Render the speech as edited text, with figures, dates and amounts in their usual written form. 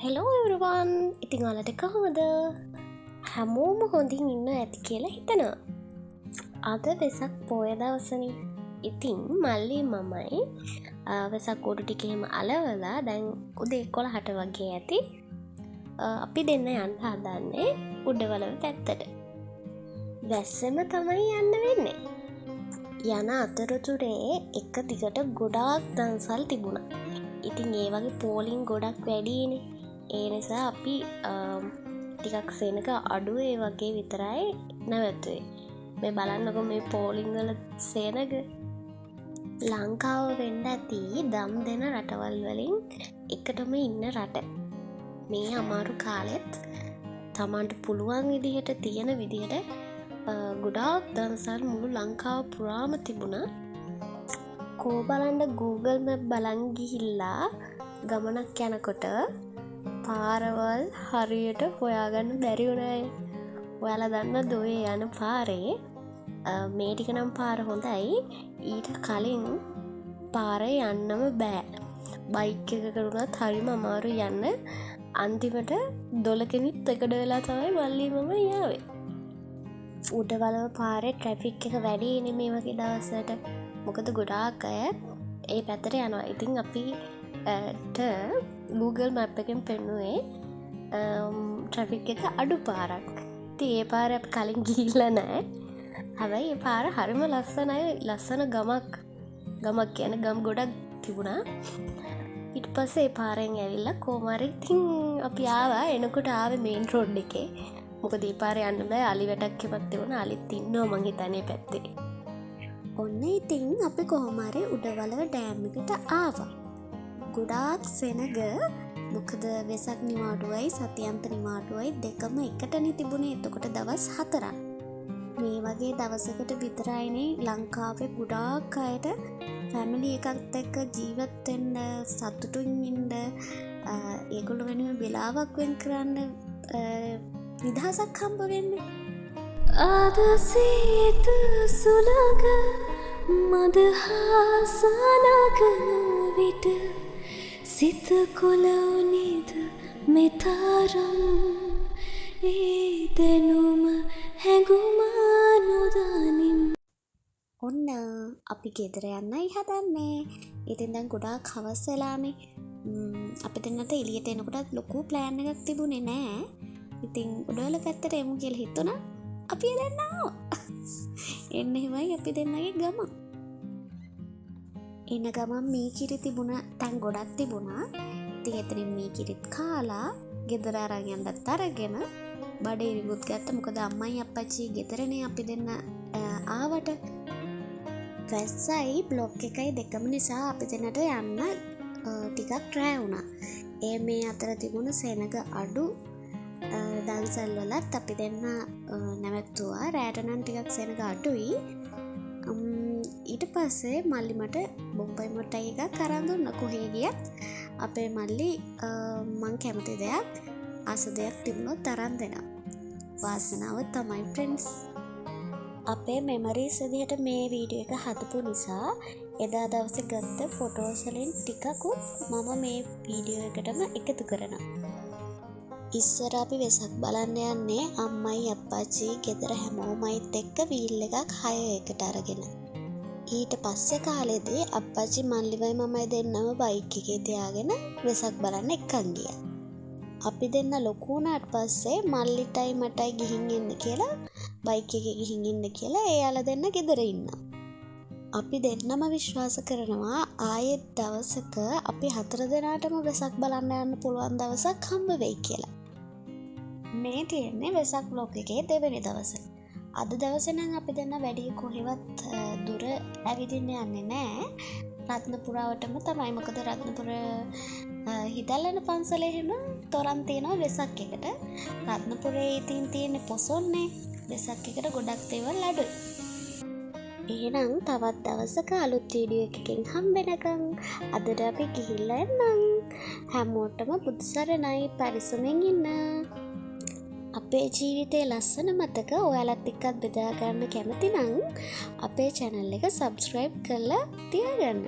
Hello එවරුවන් ඉතිං ඔයාලට කොහොමද හැමෝම හොඳින් ඉන්න ඇති කියලා හිතනවා. අද වෙසක් පෝය දවසනි. ඉතිං මල්ලි මමයි වෙසක් කෝඩු ටිකෙම අලවලා දැන් උදේ 11ට වගේ ඇති. අපි දෙන්න යන්න හදන්නේ උඩවලව පැත්තට. වැස්සෙම තමයි යන්න වෙන්නේ. යන අතරතුරේ එක දිගට ගොඩාක් දන්සල් තිබුණා. ඉතින් ඒ වගේ පෝලිං ගොඩක් වැඩිනේ. ඒ නිසා අපි ටිකක් සෙනක අඩු ඒ වගේ විතරයි නැවතුවේ. මේ බලන්නකො මේ පෝලිංගල සේනක ලංකාව වෙන්න ඇති දම් දෙන රටවල් වලින් එකටම ඉන්න රට. මේ අමාරු කාලෙත් තමන්ට පුළුවන් විදිහට තියෙන විදිහට ගොඩාක් දන්සල් මුළු ලංකාව පුරාම තිබුණා. කෝ බලන්න Google Map බලන් ගිහිල්ලා ගමනක් යනකොට පාරවල් හරියට හොයාගන්න බැරි වුණාය. ඔයාලා දන්නවද ඔය යන පාරේ මේ ටික නම් පාර හොඳයි. ඊට කලින් පාරේ යන්නම බෑ. බයික් එකකට උනත් හරිම අමාරුයි යන්න. අන්තිමට දොලකෙනිත් එකට වෙලා තමයි මල්ලි මම යාවේ. උඩවලව පාරේ ට්‍රැෆික් එක වැඩිනේ මේ වගේ දවසට. මොකද ගොඩාක් අය ඒ පැත්තට යනවා. ඉතින් අපිට Google Map එකෙන් පෙන්නුවේ ට්‍රැෆික් එක අඩු පාරක්. ඉතින් ඒ පාර අපි කලින් ගිහිල්ලා නැහැ. හැබැයි ඒ පාර හරිම ලස්සනයි. ලස්සන ගමක් කියන්නේ ගම් ගොඩක් තිබුණා. ඊට පස්සේ ඒ පාරෙන් ඇවිල්ලා කොමාරි ඉතින් අපි ආවා. එනකොට ආවේ මේන් රෝඩ් එකේ. මොකද ඒ පාරේ යන්න බෑ. අලි වැටක් එකක් තිබුණා. අලිත් ඉන්නවා මං හිතන්නේ පැත්තේ. ඔන්න ඉතින් අපි කොහොමරි උඩවලව ඩෑම් එකට ආවා. ගොඩාක් සෙනග මොකද වෙසක් නිමාඩුවයි සතියන්ත නිමාඩුවයි දෙකම එකටනේ තිබුණේ. එතකොට දවස් 4ක්. මේ වගේ දවසකට විතරයිනේ ලංකාවේ ගොඩාක් අයට ෆැමිලි එකත් එක්ක ජීවත් වෙන්න සතුටින් ඉන්න ඒගොල්ලෝ වෙනුවෙන් වෙලාවක් වෙන් කරන්න නිදහසක් හම්බ වෙන්නේ. අද සීත සුළඟ මදහසනගන විට සිත කොළවුනිද මෙතරම් ඒ දෙනුම හැඟුම නොදනිම්. ඔන්න අපි ගෙදර යන්නයි හදන්නේ. ඉතින් දැන් ගොඩාක් හවස් වෙලානේ. අපි දෙන්නට එළියට එනකොටත් ලොකු ප්ලෑන් එකක් තිබුණේ නෑ. ඉතින් උඩවල පැත්තට එමු කියලා හිතුණා. අපි දෙන්න ආවා. එන්න එහෙමයි අපි දෙන්නගේ ගම. එන ගමන් මී කිරි තිබුණ තැන් ගොඩක් තිබුණා. ඉතින් එතනින් මී කිරිත් කාලා ගෙදර අරන් යන්නත් අරගෙන බඩේ විමුත් ගත්තා. මොකද අම්මයි අප්පච්චි ගෙදරනේ අපි දෙන්න ආවට. වැස්සයි බ්ලොක් එකයි දෙකම නිසා අපි දෙන්නට යන්න ටිකක් රෑ වුණා. ඒ මේ අතර තිබුණ සෙනග අඩු දන්සල් වලත් අපි දෙන්න නැවැත්තුවා. රෑට නම් ටිකක් සෙනග අඩුයි. ඊට පස්සේ මල්ලි මට බොම්බයි මොට්ටයි එකක් අරන් දුන්න. කොහේ ගියත් අපේ මල්ලි මං කැමති දෙයක් ආස දෙයක් තිබුණොත් අරන් දෙනවා. වාසනාව තමයි ෆ්‍රෙන්ඩ්ස්. අපේ මෙමරීස් විදිහට මේ වීඩියෝ එක හදපු නිසා එදා දවසේ ගත්ත ෆොටෝස් වලින් ටිකකුත් මම මේ වීඩියෝ එකටම එකතු කරනවා. ඉස්සර අපි වෙසක් බලන්න යන්නේ අම්මයි අප්පච්චි ගෙදර හැමෝමයිත් එක්ක වීල් එකක් 6 එකට අරගෙන. ඊට පස්සේ කාලෙදී අප්පච්චි මල්ලිවයි මමයි දෙන්නම බයික් එකේ තියාගෙන වෙසක් බලන්න එක්කන් ගියා. අපි දෙන්න ලොකු වුණාට පස්සේ මල්ලිටයි මටයි ගිහින් එන්න කියලා බයික් එකේ ගිහින් ඉන්න කියලා එයාලා දෙන්න ගෙදර ඉන්නවා. අපි දෙන්නම විශ්වාස කරනවා ආයෙත් දවසක අපි 4 දෙනාටම වෙසක් බලන්න යන්න පුළුවන් දවසක් හම්බ වෙයි කියලා. මේ තියෙන්නේ වෙසක් බ්ලොග් එකේ දෙවෙනි දවසේ. අද දවසේ නම් අපි දෙන්න වැඩි කොහෙවත් දුර ඇවිදින්න යන්නේ නැහැ. රත්නපුරාවටම තමයි. මොකද රත්නපුර හිතල්ලන පන්සලේ එහෙම තොරන් තියෙනවා වෙසක් එකට. රත්නපුරේ ඉතින් තියෙන පොසොන්නේ වෙසක් එකට ගොඩක් දේවල් අඩුයි. එහෙනම් තවත් දවසක අලුත් වීඩියෝ එකකින් හම්බෙනකම් අදට අපි ගිහිල්ලා එන්නම්. හැමෝටම බුදු සරණයි. පරිස්සමෙන් ඉන්න. අපේ ජීවිතේ ලස්සන මතක ඔයාලත් එක්කත් බෙදා ගන්න කැමති නම් අපේ channel එක subscribe කරලා තියාගන්න.